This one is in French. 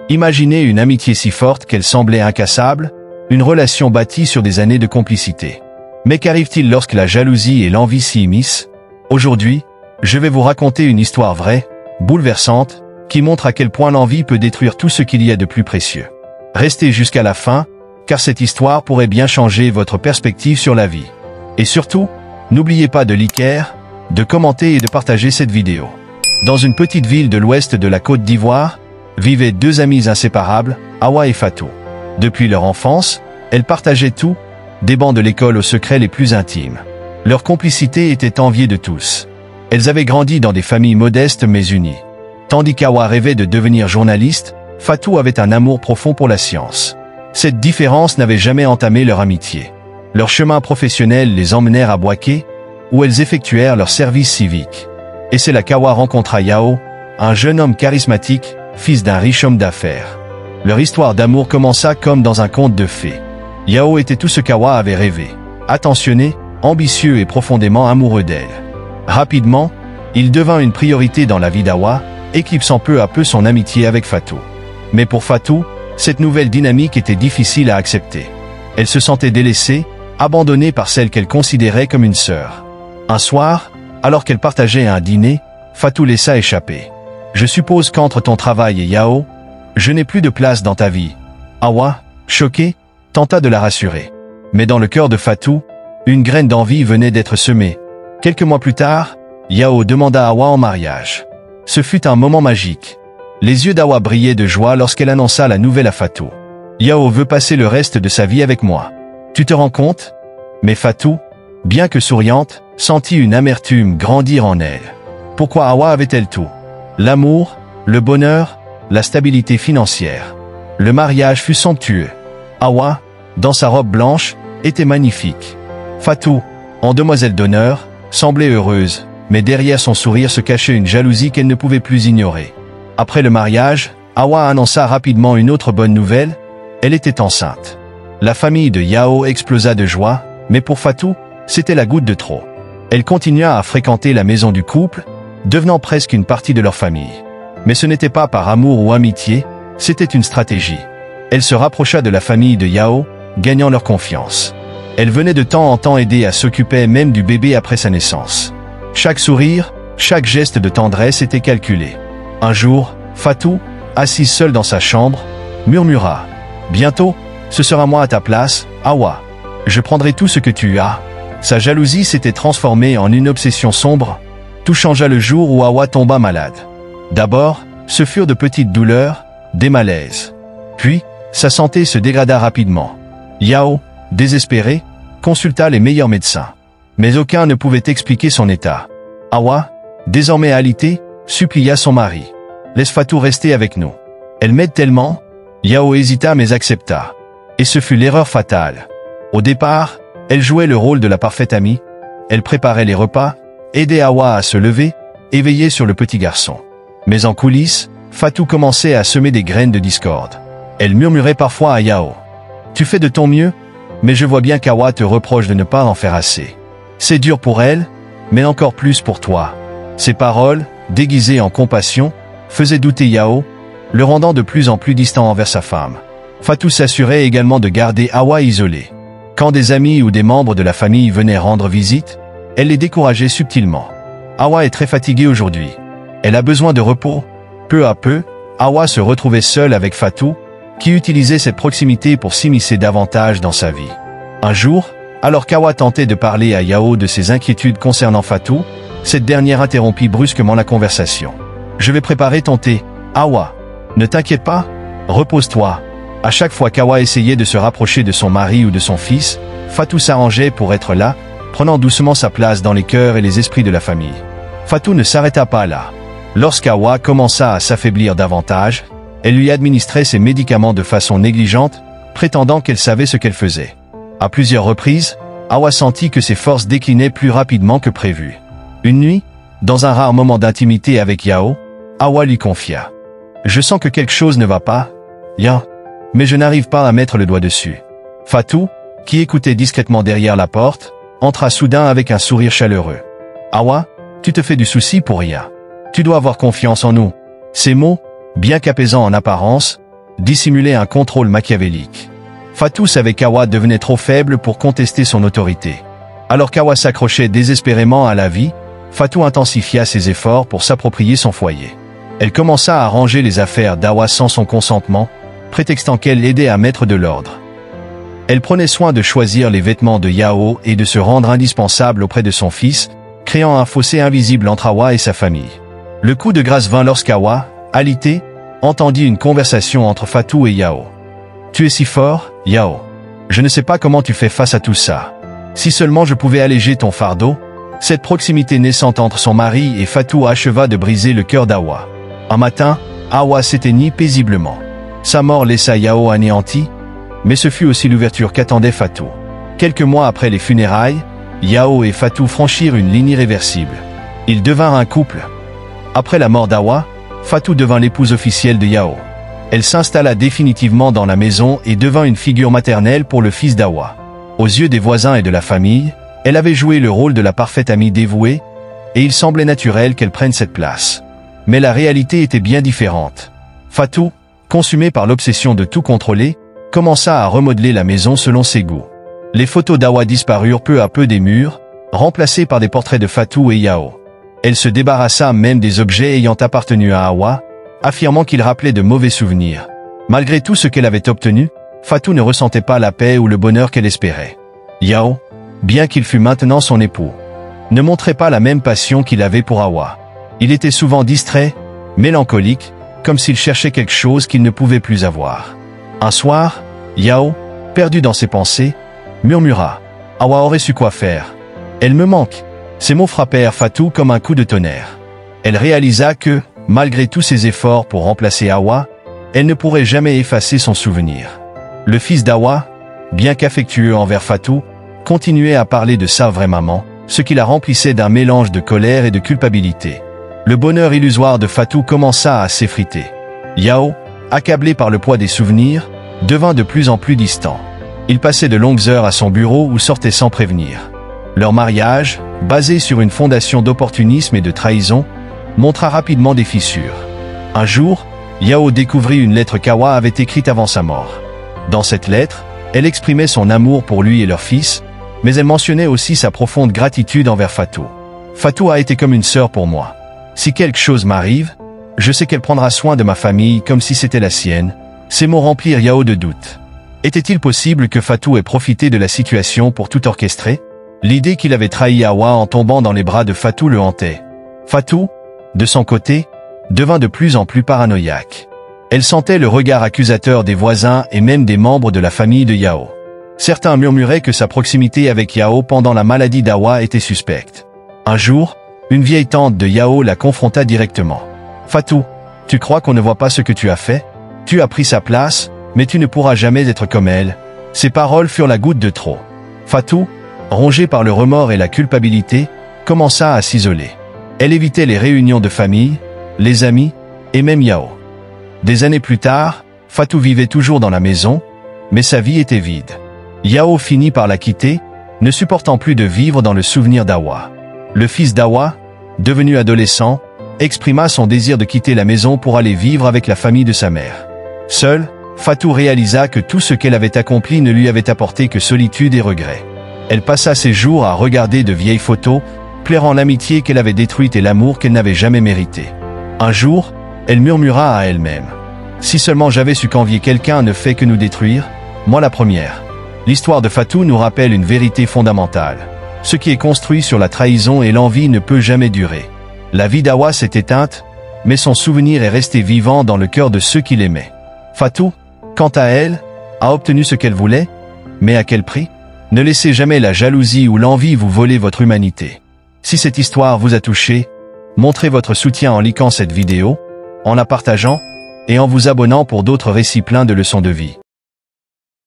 Imaginez une amitié si forte qu'elle semblait incassable, une relation bâtie sur des années de complicité. Mais qu'arrive-t-il lorsque la jalousie et l'envie s'y immiscent? Aujourd'hui, je vais vous raconter une histoire vraie, bouleversante, qui montre à quel point l'envie peut détruire tout ce qu'il y a de plus précieux. Restez jusqu'à la fin, car cette histoire pourrait bien changer votre perspective sur la vie. Et surtout, n'oubliez pas de liker, de commenter et de partager cette vidéo. Dans une petite ville de l'ouest de la Côte d'Ivoire, vivaient deux amies inséparables, Hawa et Fatou. Depuis leur enfance, elles partageaient tout, des bancs de l'école aux secrets les plus intimes. Leur complicité était enviée de tous. Elles avaient grandi dans des familles modestes mais unies. Tandis qu'Hawa rêvait de devenir journaliste, Fatou avait un amour profond pour la science. Cette différence n'avait jamais entamé leur amitié. Leur chemin professionnel les emmenèrent à Bouaké, où elles effectuèrent leur service civique. Et c'est là qu'Hawa rencontra Yao, un jeune homme charismatique, fils d'un riche homme d'affaires. Leur histoire d'amour commença comme dans un conte de fées. Yao était tout ce qu'Hawa avait rêvé. Attentionné, ambitieux et profondément amoureux d'elle. Rapidement, il devint une priorité dans la vie d'Hawa, éclipsant peu à peu son amitié avec Fatou. Mais pour Fatou, cette nouvelle dynamique était difficile à accepter. Elle se sentait délaissée, abandonnée par celle qu'elle considérait comme une sœur. Un soir, alors qu'elle partageait un dîner, Fatou laissa échapper: « Je suppose qu'entre ton travail et Yao, je n'ai plus de place dans ta vie. » Hawa, choquée, tenta de la rassurer. Mais dans le cœur de Fatou, une graine d'envie venait d'être semée. Quelques mois plus tard, Yao demanda Hawa en mariage. Ce fut un moment magique. Les yeux d'Hawa brillaient de joie lorsqu'elle annonça la nouvelle à Fatou. « Yao veut passer le reste de sa vie avec moi. Tu te rends compte ?» Mais Fatou, bien que souriante, sentit une amertume grandir en elle. Pourquoi Hawa avait-elle tout? L'amour, le bonheur, la stabilité financière. Le mariage fut somptueux. Hawa, dans sa robe blanche, était magnifique. Fatou, en demoiselle d'honneur, semblait heureuse, mais derrière son sourire se cachait une jalousie qu'elle ne pouvait plus ignorer. Après le mariage, Hawa annonça rapidement une autre bonne nouvelle: elle était enceinte. La famille de Yao explosa de joie, mais pour Fatou, c'était la goutte de trop. Elle continua à fréquenter la maison du couple, devenant presque une partie de leur famille. Mais ce n'était pas par amour ou amitié, c'était une stratégie. Elle se rapprocha de la famille de Yao, gagnant leur confiance. Elle venait de temps en temps aider à s'occuper même du bébé après sa naissance. Chaque sourire, chaque geste de tendresse était calculé. Un jour, Fatou, assise seule dans sa chambre, murmura: « Bientôt, ce sera moi à ta place, Hawa. Je prendrai tout ce que tu as. » Sa jalousie s'était transformée en une obsession sombre. Tout changea le jour où Hawa tomba malade. D'abord, ce furent de petites douleurs, des malaises. Puis, sa santé se dégrada rapidement. Yao, désespéré, consulta les meilleurs médecins. Mais aucun ne pouvait expliquer son état. Hawa, désormais alitée, supplia son mari: « Laisse Fatou rester avec nous. Elle m'aide tellement. » Yao hésita mais accepta. Et ce fut l'erreur fatale. Au départ, elle jouait le rôle de la parfaite amie. Elle préparait les repas, aidait Hawa à se lever, et veillait sur le petit garçon. Mais en coulisses, Fatou commençait à semer des graines de discorde. Elle murmurait parfois à Yao: « Tu fais de ton mieux, mais je vois bien qu'Hawa te reproche de ne pas en faire assez. C'est dur pour elle, mais encore plus pour toi. » Ces paroles, déguisées en compassion, faisaient douter Yao, le rendant de plus en plus distant envers sa femme. Fatou s'assurait également de garder Hawa isolée. Quand des amis ou des membres de la famille venaient rendre visite, elle les décourageait subtilement. « Hawa est très fatiguée aujourd'hui. Elle a besoin de repos. » Peu à peu, Hawa se retrouvait seule avec Fatou, qui utilisait cette proximité pour s'immiscer davantage dans sa vie. Un jour, alors qu'Hawa tentait de parler à Yao de ses inquiétudes concernant Fatou, cette dernière interrompit brusquement la conversation. « Je vais préparer ton thé, Hawa. Ne t'inquiète pas, repose-toi. » À chaque fois qu'Hawa essayait de se rapprocher de son mari ou de son fils, Fatou s'arrangeait pour être là, prenant doucement sa place dans les cœurs et les esprits de la famille. Fatou ne s'arrêta pas là. Lorsqu'Hawa commença à s'affaiblir davantage, elle lui administrait ses médicaments de façon négligente, prétendant qu'elle savait ce qu'elle faisait. À plusieurs reprises, Hawa sentit que ses forces déclinaient plus rapidement que prévu. Une nuit, dans un rare moment d'intimité avec Yao, Hawa lui confia: « Je sens que quelque chose ne va pas, Yao, mais je n'arrive pas à mettre le doigt dessus. » Fatou, qui écoutait discrètement derrière la porte, entra soudain avec un sourire chaleureux. « Hawa, tu te fais du souci pour rien. Tu dois avoir confiance en nous. » Ces mots, bien qu'apaisants en apparence, dissimuler un contrôle machiavélique. Fatou savait qu'Hawa devenait trop faible pour contester son autorité. Alors qu'Hawa s'accrochait désespérément à la vie, Fatou intensifia ses efforts pour s'approprier son foyer. Elle commença à ranger les affaires d'Hawa sans son consentement, prétextant qu'elle l'aidait à mettre de l'ordre. Elle prenait soin de choisir les vêtements de Yao et de se rendre indispensable auprès de son fils, créant un fossé invisible entre Hawa et sa famille. Le coup de grâce vint lorsqu'Hawa, alité, entendit une conversation entre Fatou et Yao. « Tu es si fort, Yao. Je ne sais pas comment tu fais face à tout ça. Si seulement je pouvais alléger ton fardeau. » Cette proximité naissante entre son mari et Fatou acheva de briser le cœur d'Hawa. Un matin, Hawa s'éteignit paisiblement. Sa mort laissa Yao anéanti, mais ce fut aussi l'ouverture qu'attendait Fatou. Quelques mois après les funérailles, Yao et Fatou franchirent une ligne irréversible. Ils devinrent un couple. Après la mort d'Hawa, Fatou devint l'épouse officielle de Yao. Elle s'installa définitivement dans la maison et devint une figure maternelle pour le fils d'Hawa. Aux yeux des voisins et de la famille, elle avait joué le rôle de la parfaite amie dévouée, et il semblait naturel qu'elle prenne cette place. Mais la réalité était bien différente. Fatou, consumée par l'obsession de tout contrôler, commença à remodeler la maison selon ses goûts. Les photos d'Hawa disparurent peu à peu des murs, remplacées par des portraits de Fatou et Yao. Elle se débarrassa même des objets ayant appartenu à Hawa, affirmant qu'ils rappelaient de mauvais souvenirs. Malgré tout ce qu'elle avait obtenu, Fatou ne ressentait pas la paix ou le bonheur qu'elle espérait. Yao, bien qu'il fût maintenant son époux, ne montrait pas la même passion qu'il avait pour Hawa. Il était souvent distrait, mélancolique, comme s'il cherchait quelque chose qu'il ne pouvait plus avoir. Un soir, Yao, perdu dans ses pensées, murmura « Hawa aurait su quoi faire. Elle me manque ». Ces mots frappèrent Fatou comme un coup de tonnerre. Elle réalisa que, malgré tous ses efforts pour remplacer Hawa, elle ne pourrait jamais effacer son souvenir. Le fils d'Hawa, bien qu'affectueux envers Fatou, continuait à parler de sa vraie maman, ce qui la remplissait d'un mélange de colère et de culpabilité. Le bonheur illusoire de Fatou commença à s'effriter. Yao, accablé par le poids des souvenirs, devint de plus en plus distant. Il passait de longues heures à son bureau ou sortait sans prévenir. Leur mariage, basé sur une fondation d'opportunisme et de trahison, montra rapidement des fissures. Un jour, Yao découvrit une lettre qu'Hawa avait écrite avant sa mort. Dans cette lettre, elle exprimait son amour pour lui et leur fils, mais elle mentionnait aussi sa profonde gratitude envers Fatou. « Fatou a été comme une sœur pour moi. Si quelque chose m'arrive, je sais qu'elle prendra soin de ma famille comme si c'était la sienne. » Ces mots remplirent Yao de doute. Était-il possible que Fatou ait profité de la situation pour tout orchestrer? L'idée qu'il avait trahi Hawa en tombant dans les bras de Fatou le hantait. Fatou, de son côté, devint de plus en plus paranoïaque. Elle sentait le regard accusateur des voisins et même des membres de la famille de Yao. Certains murmuraient que sa proximité avec Yao pendant la maladie d'Hawa était suspecte. Un jour, une vieille tante de Yao la confronta directement. « Fatou, tu crois qu'on ne voit pas ce que tu as fait? Tu as pris sa place, mais tu ne pourras jamais être comme elle. » Ces paroles furent la goutte de trop. Fatou, rongée par le remords et la culpabilité, commença à s'isoler. Elle évitait les réunions de famille, les amis, et même Yao. Des années plus tard, Fatou vivait toujours dans la maison, mais sa vie était vide. Yao finit par la quitter, ne supportant plus de vivre dans le souvenir d'Hawa. Le fils d'Hawa, devenu adolescent, exprima son désir de quitter la maison pour aller vivre avec la famille de sa mère. Seule, Fatou réalisa que tout ce qu'elle avait accompli ne lui avait apporté que solitude et regret. Elle passa ses jours à regarder de vieilles photos, plairant l'amitié qu'elle avait détruite et l'amour qu'elle n'avait jamais mérité. Un jour, elle murmura à elle-même. « Si seulement j'avais su qu'envier quelqu'un ne fait que nous détruire, moi la première. » L'histoire de Fatou nous rappelle une vérité fondamentale. Ce qui est construit sur la trahison et l'envie ne peut jamais durer. La vie d'Hawa s'est éteinte, mais son souvenir est resté vivant dans le cœur de ceux qui l'aimaient. Fatou, quant à elle, a obtenu ce qu'elle voulait, mais à quel prix? Ne laissez jamais la jalousie ou l'envie vous voler votre humanité. Si cette histoire vous a touché, montrez votre soutien en likant cette vidéo, en la partageant, et en vous abonnant pour d'autres récits pleins de leçons de vie.